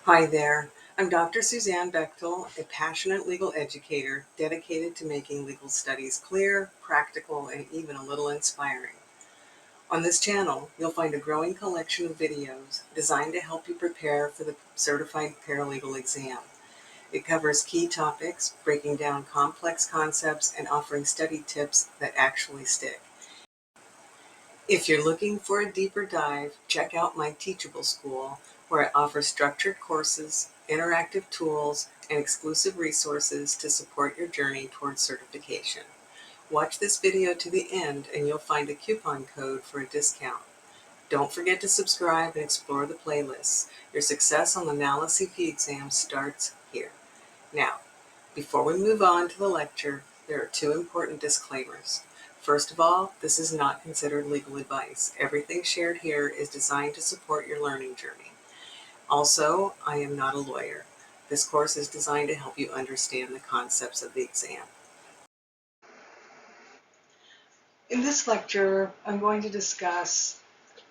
Hi there. I'm Dr. Suzanne Bechtel, a passionate legal educator dedicated to making legal studies clear, practical, and even a little inspiring. On this channel, you'll find a growing collection of videos designed to help you prepare for the Certified Paralegal exam. It covers key topics, breaking down complex concepts, and offering study tips that actually stick. If you're looking for a deeper dive, check out my Teachable School, where I offer structured courses, interactive tools, and exclusive resources to support your journey towards certification. Watch this video to the end and you'll find a coupon code for a discount. Don't forget to subscribe and explore the playlists. Your success on the NALA CP exam starts here. Now, before we move on to the lecture, there are two important disclaimers. First of all, this is not considered legal advice. Everything shared here is designed to support your learning journey. Also, I am not a lawyer. This course is designed to help you understand the concepts of the exam. In this lecture, I'm going to discuss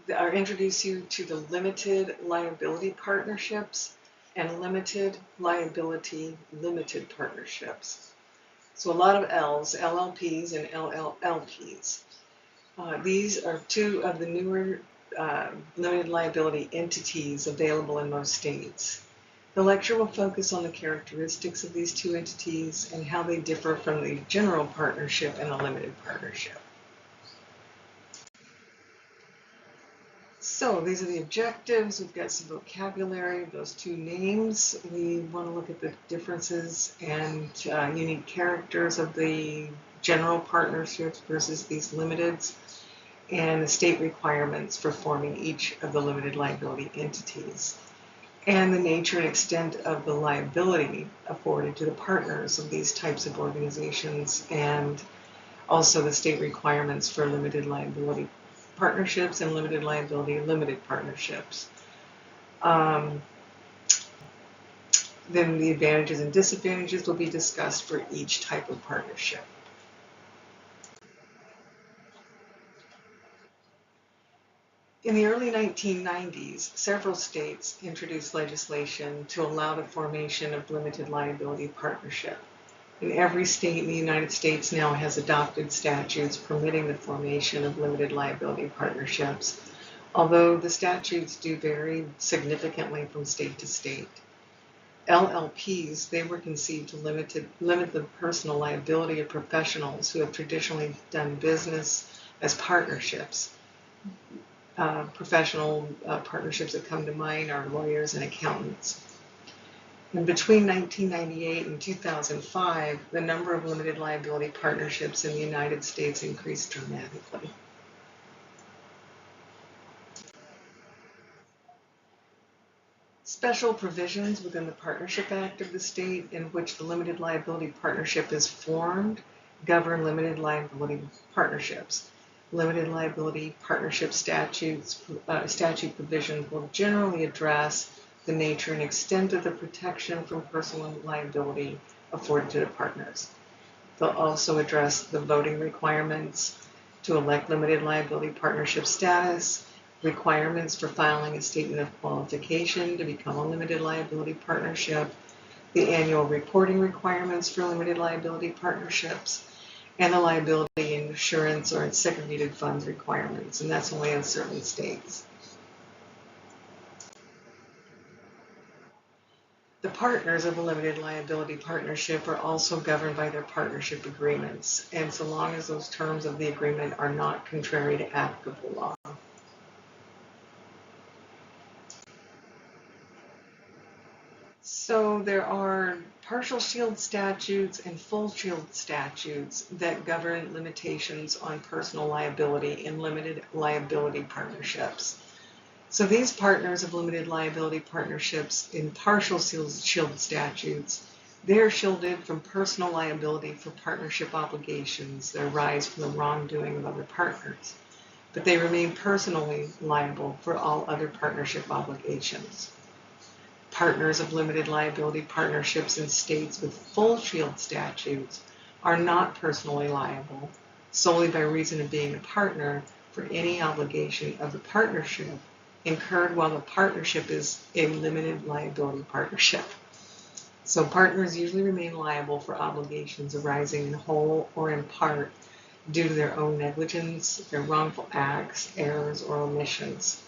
or introduce you to the limited liability partnerships and limited liability limited partnerships. So a lot of L's, LLPs and LLLPs. These are two of the newer limited liability entities available in most states. The lecture will focus on the characteristics of these two entities and how they differ from the general partnership and a limited partnership. So these are the objectives. We've got some vocabulary, those two names. We want to look at the differences and unique characters of the general partnerships versus these limiteds, and the state requirements for forming each of the limited liability entities, and the nature and extent of the liability afforded to the partners of these types of organizations, and also the state requirements for limited liability partnerships and limited liability limited partnerships. Then the advantages and disadvantages will be discussed for each type of partnership. In the early 1990s, several states introduced legislation to allow the formation of limited liability partnership. And every state in the United States now has adopted statutes permitting the formation of limited liability partnerships, although the statutes do vary significantly from state to state. LLPs, they were conceived to limit the personal liability of professionals who have traditionally done business as partnerships. Professional partnerships that come to mind are lawyers and accountants. And between 1998 and 2005, the number of limited liability partnerships in the United States increased dramatically. Special provisions within the Partnership Act of the state in which the limited liability partnership is formed govern limited liability partnerships. Limited liability partnership statute provisions will generally address the nature and extent of the protection from personal liability afforded to the partners. They'll also address the voting requirements to elect limited liability partnership status, requirements for filing a statement of qualification to become a limited liability partnership, the annual reporting requirements for limited liability partnerships, and the liability insurance or segregated funds requirements, and that's only in certain states. The partners of a limited liability partnership are also governed by their partnership agreements, and so long as those terms of the agreement are not contrary to applicable law. So there are partial shield statutes and full shield statutes that govern limitations on personal liability in limited liability partnerships. So these partners of limited liability partnerships in partial shield statutes, they're shielded from personal liability for partnership obligations that arise from the wrongdoing of other partners, but they remain personally liable for all other partnership obligations. Partners of limited liability partnerships in states with full shield statutes are not personally liable solely by reason of being a partner for any obligation of the partnership incurred while the partnership is a limited liability partnership. So partners usually remain liable for obligations arising in whole or in part due to their own negligence, their wrongful acts, errors, or omissions.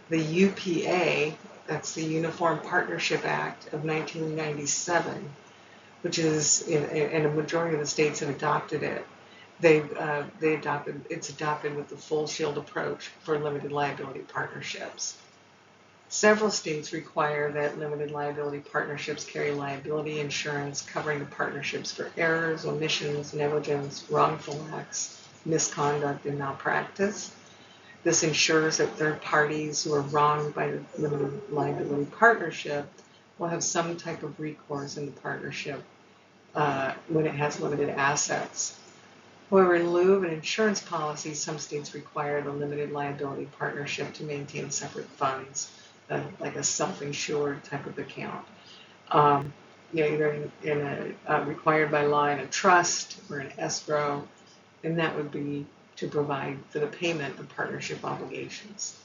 The UPA, that's the Uniform Partnership Act of 1997, which is, and a majority of the states have adopted it. It's adopted with the full shield approach for limited liability partnerships. Several states require that limited liability partnerships carry liability insurance covering the partnerships for errors, omissions, negligence, wrongful acts, misconduct, and malpractice. This ensures that third parties who are wronged by the limited liability partnership will have some type of recourse in the partnership when it has limited assets. However, in lieu of an insurance policy, some states require the limited liability partnership to maintain separate funds, like a self-insured type of account. Either in a required by law in a trust or an escrow, and that would be to provide for the payment of partnership obligations.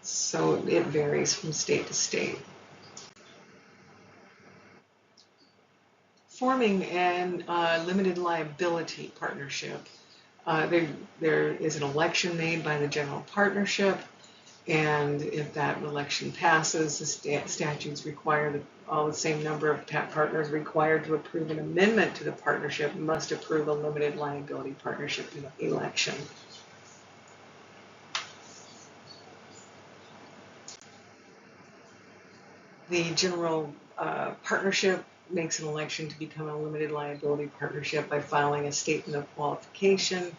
So it varies from state to state. Forming an limited liability partnership, there is an election made by the general partnership, and if that election passes, the statutes require that all the same number of partners required to approve an amendment to the partnership must approve a limited liability partnership election. The general partnership makes an election to become a limited liability partnership by filing a statement of qualification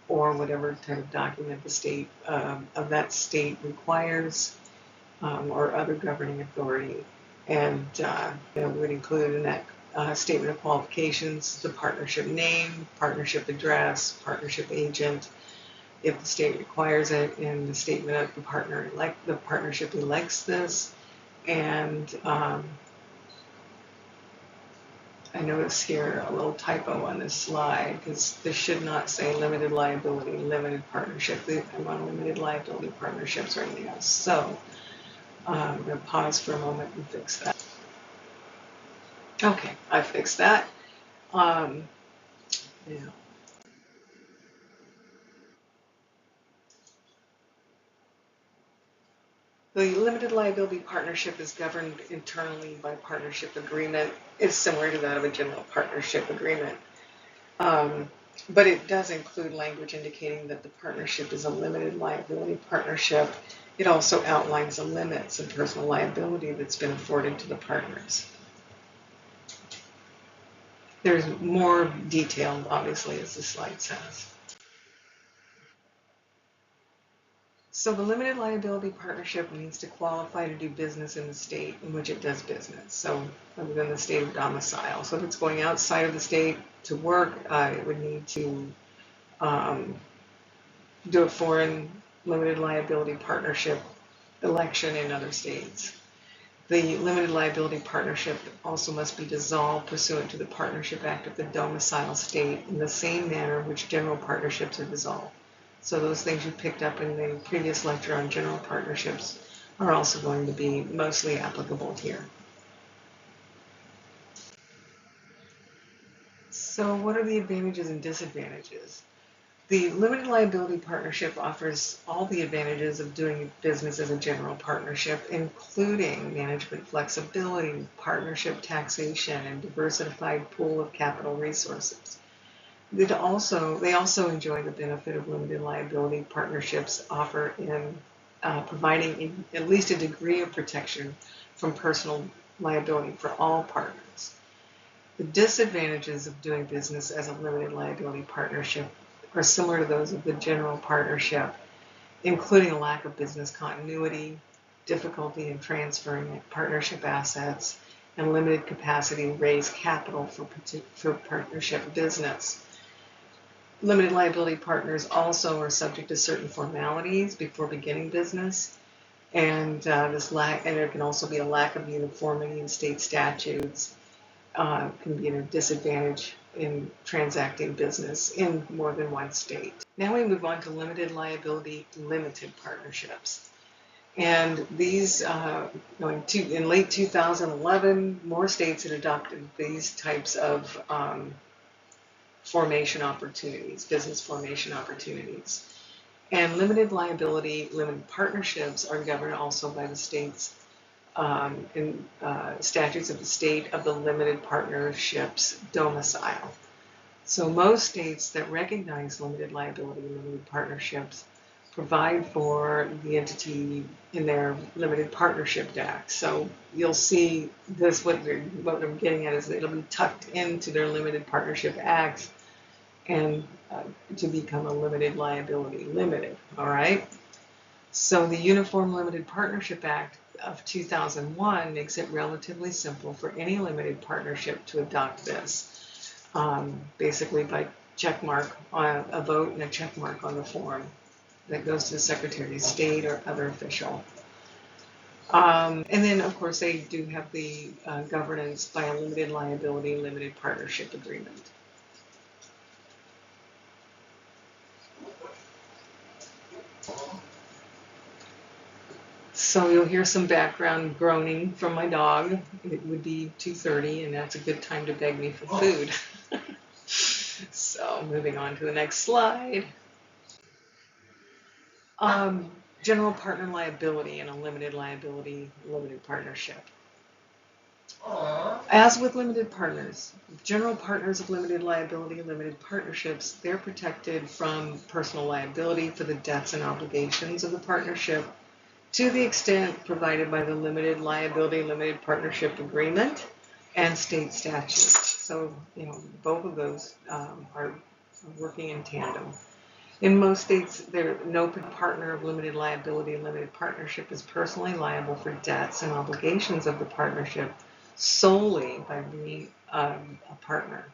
or whatever type of document the state of that state requires, or other governing authority. And we would include in that statement of qualifications the partnership name, partnership address, partnership agent, if the state requires it, in the statement of the partnership elects this. And I noticed here a little typo on this slide, because this should not say limited liability, limited partnership. I'm on limited liability partnerships right now. So I'm going to pause for a moment and fix that. Okay, I fixed that. Yeah. The limited liability partnership is governed internally by partnership agreement. It's similar to that of a general partnership agreement. But it does include language indicating that the partnership is a limited liability partnership. It also outlines the limits of personal liability that's been afforded to the partners. There's more detail, obviously, as the slide says. So the limited liability partnership needs to qualify to do business in the state in which it does business, so within the state of domicile. So if it's going outside of the state to work, it would need to do a foreign limited liability partnership election in other states. The limited liability partnership also must be dissolved pursuant to the Partnership Act of the domicile state in the same manner in which general partnerships are dissolved. So those things you picked up in the previous lecture on general partnerships are also going to be mostly applicable here. So what are the advantages and disadvantages? The limited liability partnership offers all the advantages of doing business as a general partnership, including management flexibility, partnership taxation, and diversified pool of capital resources. They also enjoy the benefit of limited liability partnerships offer in providing at least a degree of protection from personal liability for all partners. The disadvantages of doing business as a limited liability partnership are similar to those of the general partnership, including a lack of business continuity, difficulty in transferring partnership assets, and limited capacity to raise capital for partnership business. Limited liability partners also are subject to certain formalities before beginning business, and there can also be a lack of uniformity in state statutes. Can be a disadvantage in transacting business in more than one state. Now we move on to limited liability limited partnerships. And these, in late 2011, more states had adopted these types of formation opportunities, business formation opportunities. And limited liability, limited partnerships are governed also by the state's in statutes of the state of the limited partnerships domicile. So most states that recognize limited liability, limited partnerships provide for the entity in their limited partnership act. So you'll see this, what I'm getting at is that it'll be tucked into their limited partnership acts and to become a limited liability limited, all right? So the Uniform Limited Partnership Act of 2001 makes it relatively simple for any limited partnership to adopt this, basically by check mark on a vote and a check mark on the form that goes to the Secretary of State or other official. And then, of course, they do have the governance by a limited liability, limited partnership agreement. So you'll hear some background groaning from my dog. It would be 2:30, and that's a good time to beg me for food. So moving on to the next slide. General partner liability and a limited liability, limited partnership. As with limited partners, general partners of limited liability, limited partnerships, they're protected from personal liability for the debts and obligations of the partnership to the extent provided by the limited liability, limited partnership agreement and state statutes. So, both of those are working in tandem. In most states, no partner of limited liability, limited partnership is personally liable for debts and obligations of the partnership solely by being a partner.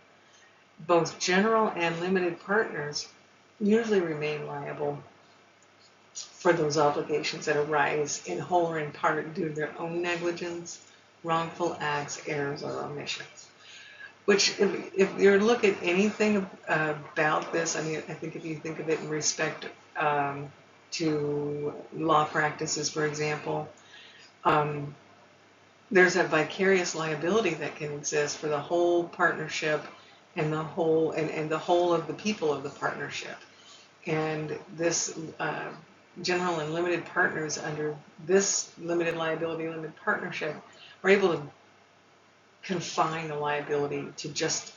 Both general and limited partners usually remain liable for those obligations that arise in whole or in part due to their own negligence, wrongful acts, errors, or omissions. Which, if you look at anything about this, I think if you think of it in respect to law practices, for example, there's a vicarious liability that can exist for the whole partnership and the whole of the people of the partnership. And this general and limited partners under this limited liability, limited partnership are able to confine the liability to just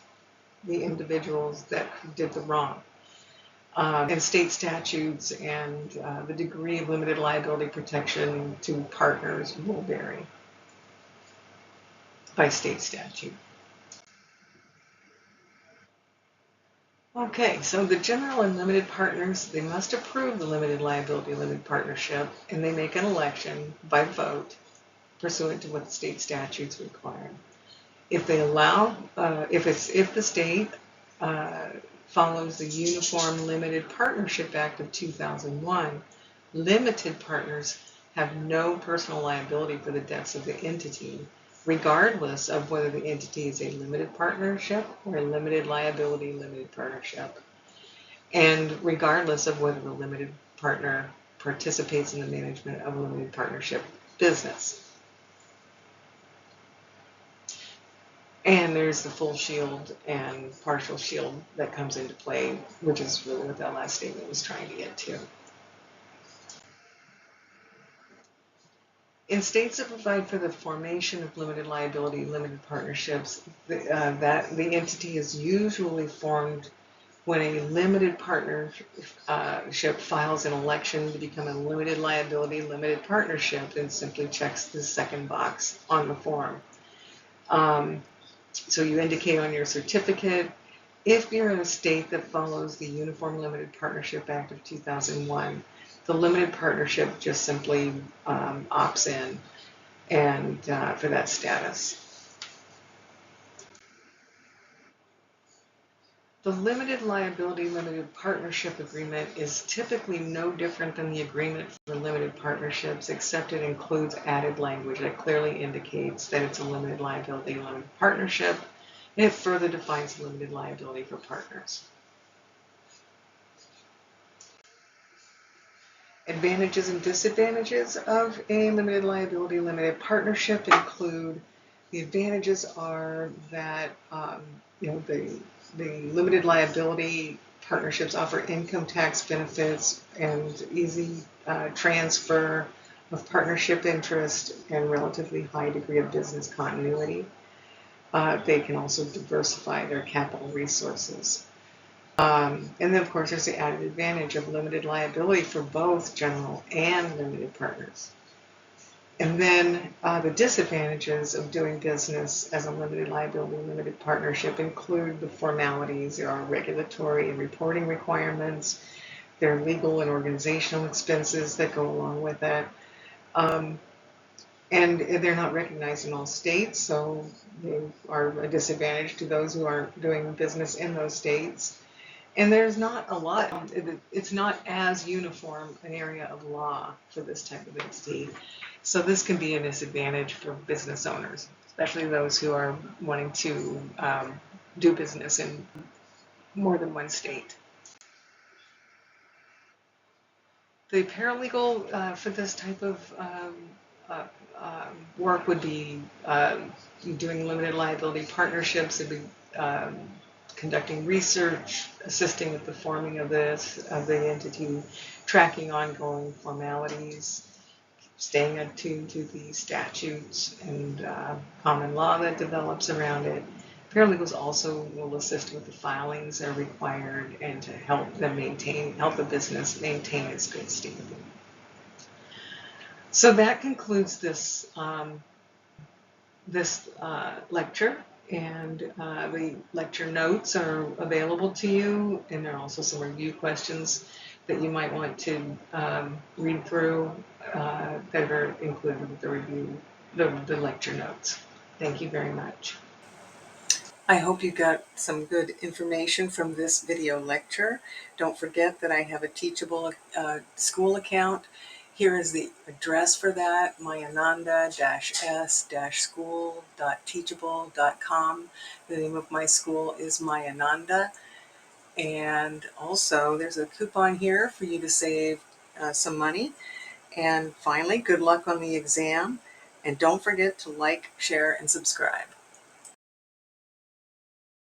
the individuals that did the wrong. And state statutes and the degree of limited liability protection to partners will vary by state statute. Okay, so the general and limited partners, they must approve the limited liability limited partnership, and they make an election by vote pursuant to what the state statutes require. If they allow, if the state follows the Uniform Limited Partnership Act of 2001, limited partners have no personal liability for the debts of the entity, regardless of whether the entity is a limited partnership or a limited liability limited partnership, and regardless of whether the limited partner participates in the management of a limited partnership business. And there's the full shield and partial shield that comes into play, which is really what that last statement was trying to get to. In states that provide for the formation of limited liability, limited partnerships, the entity is usually formed when a limited partnership files an election to become a limited liability, limited partnership, and simply checks the second box on the form. So you indicate on your certificate, if you're in a state that follows the Uniform Limited Partnership Act of 2001, the limited partnership just simply opts in and for that status. The limited liability limited partnership agreement is typically no different than the agreement for limited partnerships, except it includes added language that clearly indicates that it's a limited liability limited partnership, and it further defines limited liability for partners. Advantages and disadvantages of a limited liability limited partnership include, the advantages are that the limited liability partnerships offer income tax benefits and easy transfer of partnership interest and relatively high degree of business continuity. They can also diversify their capital resources. And then, of course, there's the added advantage of limited liability for both general and limited partners. And then the disadvantages of doing business as a limited liability limited partnership include the formalities. There are regulatory and reporting requirements. There are legal and organizational expenses that go along with it. And they're not recognized in all states, so they are a disadvantage to those who aren't doing business in those states. And there's not a lot, it's not as uniform an area of law for this type of entity. So this can be a disadvantage for business owners, especially those who are wanting to do business in more than one state. The paralegal for this type of work would be doing limited liability partnerships. It'd be conducting research, assisting with the forming of the entity, tracking ongoing formalities, staying attuned to the statutes and common law that develops around it. Paralegals also will assist with the filings that are required and to help the business maintain its good standing. So that concludes this lecture, and the lecture notes are available to you, and there are also some review questions that you might want to read through that are included with the lecture notes. Thank you very much. I hope you got some good information from this video lecture. Don't forget that I have a Teachable school account. Here is the address for that, mayananda-s-school.teachable.com. The name of my school is Mayananda. And also, there's a coupon here for you to save some money. And finally, good luck on the exam. And don't forget to like, share, and subscribe.